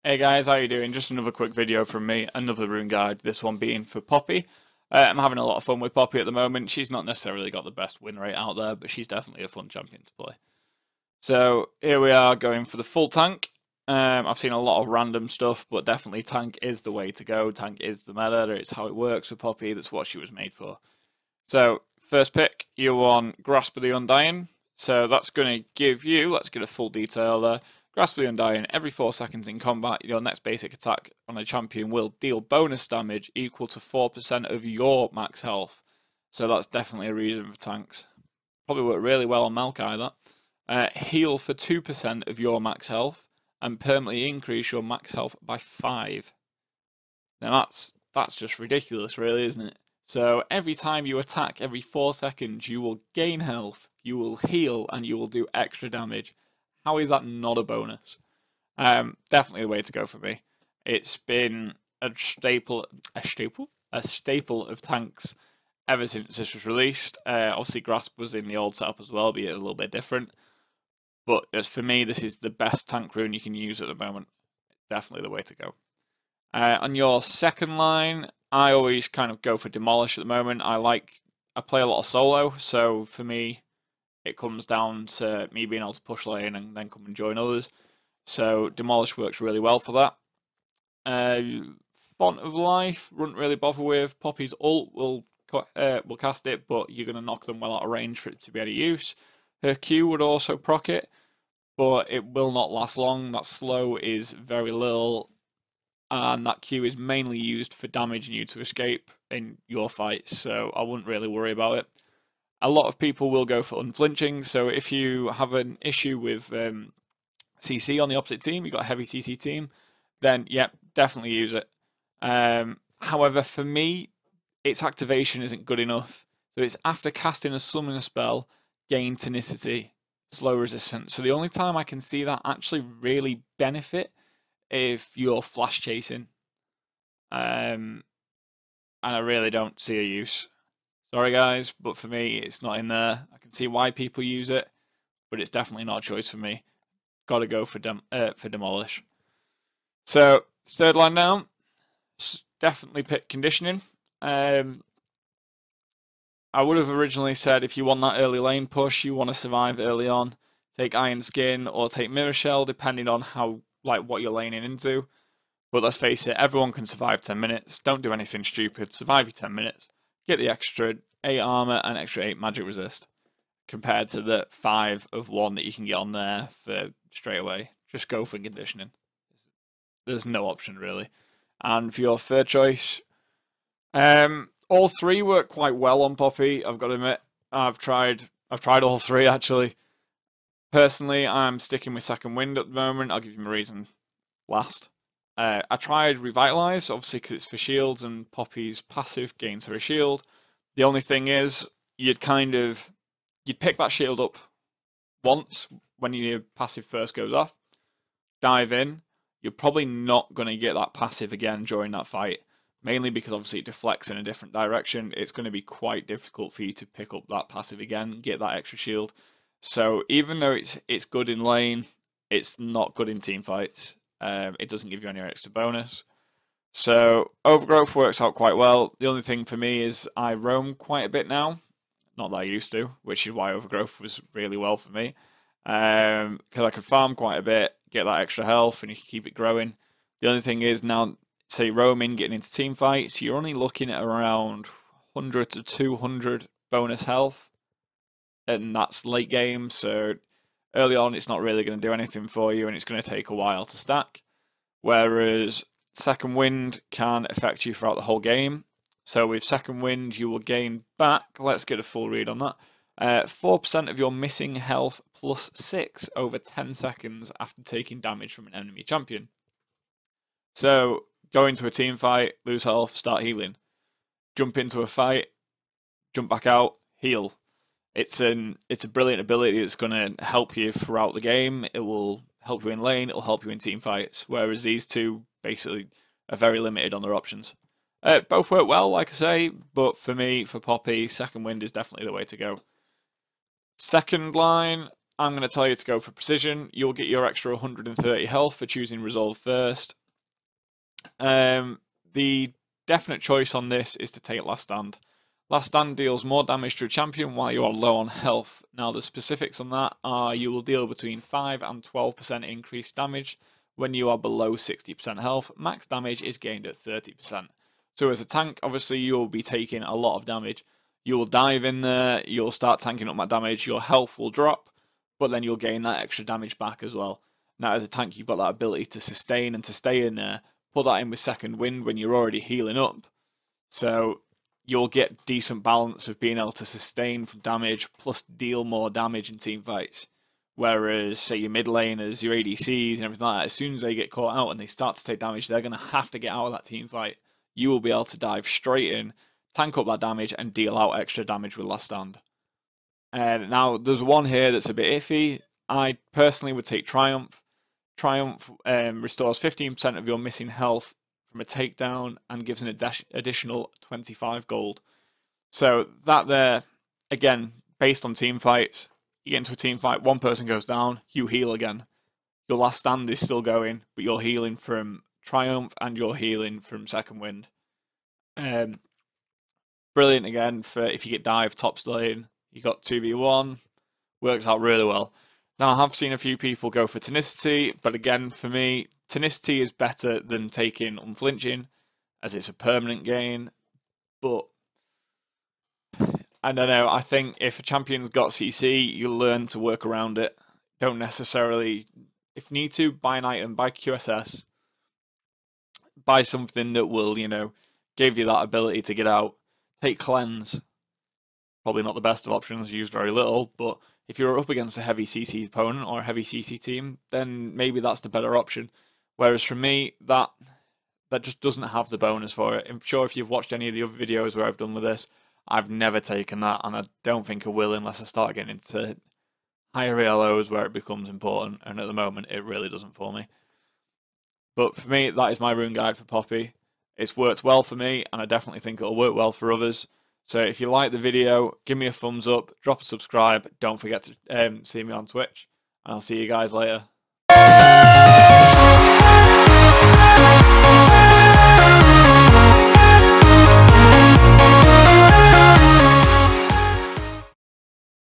Hey guys, how you doing? Just another quick video from me, another rune guide, this one being for Poppy. I'm having a lot of fun with Poppy at the moment. She's not necessarily got the best win rate out there, but she's definitely a fun champion to play. So here we are going for the full tank. I've seen a lot of random stuff, but definitely tank is the way to go. Tank is the meta, it's how it works with Poppy, that's what she was made for. So first pick, you want Grasp of the Undying. So that's going to give you, let's get a full detail there. Grasp of the Undying, every 4 seconds in combat, your next basic attack on a champion will deal bonus damage equal to 4% of your max health. So that's definitely a reason for tanks. Probably work really well on Maokai, that. Heal for 2% of your max health and permanently increase your max health by 5. Now that's just ridiculous, really, isn't it? So every time you attack, every 4 seconds, you will gain health, you will heal, and you will do extra damage. How is that not a bonus? Definitely the way to go for me. It's been a staple of tanks ever since this was released. Obviously, Grasp was in the old setup as well, be it a little bit different. But as for me, this is the best tank rune you can use at the moment. Definitely the way to go. On your second line, I always kind of go for Demolish at the moment. I play a lot of solo, so for me, it comes down to me being able to push lane and then come and join others. So Demolish works really well for that. Font of Life, wouldn't really bother with. Poppy's ult will cast it, but you're going to knock them well out of range for it to be able to use. Her Q would also proc it, but it will not last long. That slow is very little, and that Q is mainly used for damaging you to escape in your fights, so I wouldn't really worry about it. A lot of people will go for unflinching, so if you have an issue with CC on the opposite team, you've got a heavy CC team, then yeah, definitely use it. However, for me, its activation isn't good enough. So it's after casting a summoner spell, gain tenacity, slow resistance. So the only time I can see that actually really benefit if you're flash chasing. And I really don't see a use. Sorry guys, but for me, it's not in there. I can see why people use it, but it's definitely not a choice for me. Got to go for Demolish. So third line down, definitely pick Conditioning. I would have originally said if you want that early lane push, you want to survive early on, take Iron Skin or take Mirror Shell, depending on what you're laning into. But let's face it, everyone can survive 10 minutes. Don't do anything stupid. Survive your 10 minutes. Get the extra 8 armor and extra 8 magic resist, compared to the 5 of 1 that you can get on there for straight away. Just go for Conditioning. There's no option really. And for your third choice, all 3 work quite well on Poppy. I've got to admit, I've tried all 3 actually. Personally, I'm sticking with Second Wind at the moment. I'll give you my reason last. I tried Revitalize, obviously because it's for shields and Poppy's passive gains her a shield. The only thing is, you'd pick that shield up once when your passive first goes off, dive in, you're probably not going to get that passive again during that fight, mainly because obviously it deflects in a different direction. It's going to be quite difficult for you to pick up that passive again, get that extra shield. So even though it's good in lane, it's not good in team fights. It doesn't give you any extra bonus. So Overgrowth works out quite well. The only thing for me is I roam quite a bit now. Not that I used to, which is why Overgrowth was really well for me. Because I can farm quite a bit, get that extra health, and you can keep it growing. The only thing is now, say roaming, getting into team fights, you're only looking at around 100 to 200 bonus health. And that's late game, so early on it's not really going to do anything for you, and it's going to take a while to stack. Whereas Second Wind can affect you throughout the whole game. So with Second Wind, you will gain back, let's get a full read on that, 4% of your missing health plus 6 over 10 seconds after taking damage from an enemy champion. So go into a team fight, lose health, start healing. Jump into a fight, jump back out, heal. It's a brilliant ability that's going to help you throughout the game. It will help you in lane, it will help you in team fights, whereas these two basically are very limited on their options. Both work well, like I say, but for me, for Poppy, Second Wind is definitely the way to go. Second line, I'm going to tell you to go for Precision. You'll get your extra 130 health for choosing Resolve first. The definite choice on this is to take Last Stand. Last Stand deals more damage to a champion while you are low on health. Now the specifics on that are you will deal between 5 and 12% increased damage when you are below 60% health. Max damage is gained at 30%. So as a tank, obviously you'll be taking a lot of damage. You'll dive in there, you'll start tanking up that damage, your health will drop, but then you'll gain that extra damage back as well. Now as a tank, you've got that ability to sustain and to stay in there. Put that in with Second Wind when you're already healing up. So you'll get decent balance of being able to sustain from damage plus deal more damage in team fights. Whereas, say, your mid laners, your ADCs and everything like that, as soon as they get caught out and they start to take damage, they're going to have to get out of that team fight. You will be able to dive straight in, tank up that damage and deal out extra damage with Last Stand. And now, there's one here that's a bit iffy. I personally would take Triumph. Triumph restores 15% of your missing health from a takedown and gives an additional 25 gold. So that there, again, based on team fights, you get into a team fight, one person goes down, you heal again. Your Last Stand is still going, but you're healing from Triumph and you're healing from Second Wind. Brilliant again for if you get dive top lane. You got 2v1, works out really well. Now, I have seen a few people go for Tenacity, but again, for me, Tenacity is better than taking Unflinching, as it's a permanent gain. But, I don't know, I think if a champion's got CC, you learn to work around it. Don't necessarily, if need to, buy an item, buy QSS, buy something that will, give you that ability to get out. Take Cleanse. Probably not the best of options, used very little, but if you're up against a heavy CC opponent or a heavy CC team, then maybe that's the better option. Whereas for me, that just doesn't have the bonus for it. I'm sure if you've watched any of the other videos where I've done with this, I've never taken that, and I don't think I will unless I start getting into higher ELOs where it becomes important, and at the moment it really doesn't for me. But for me, that is my rune guide for Poppy. It's worked well for me, and I definitely think it'll work well for others. So if you like the video, give me a thumbs up, drop a subscribe, don't forget to see me on Twitch, and I'll see you guys later.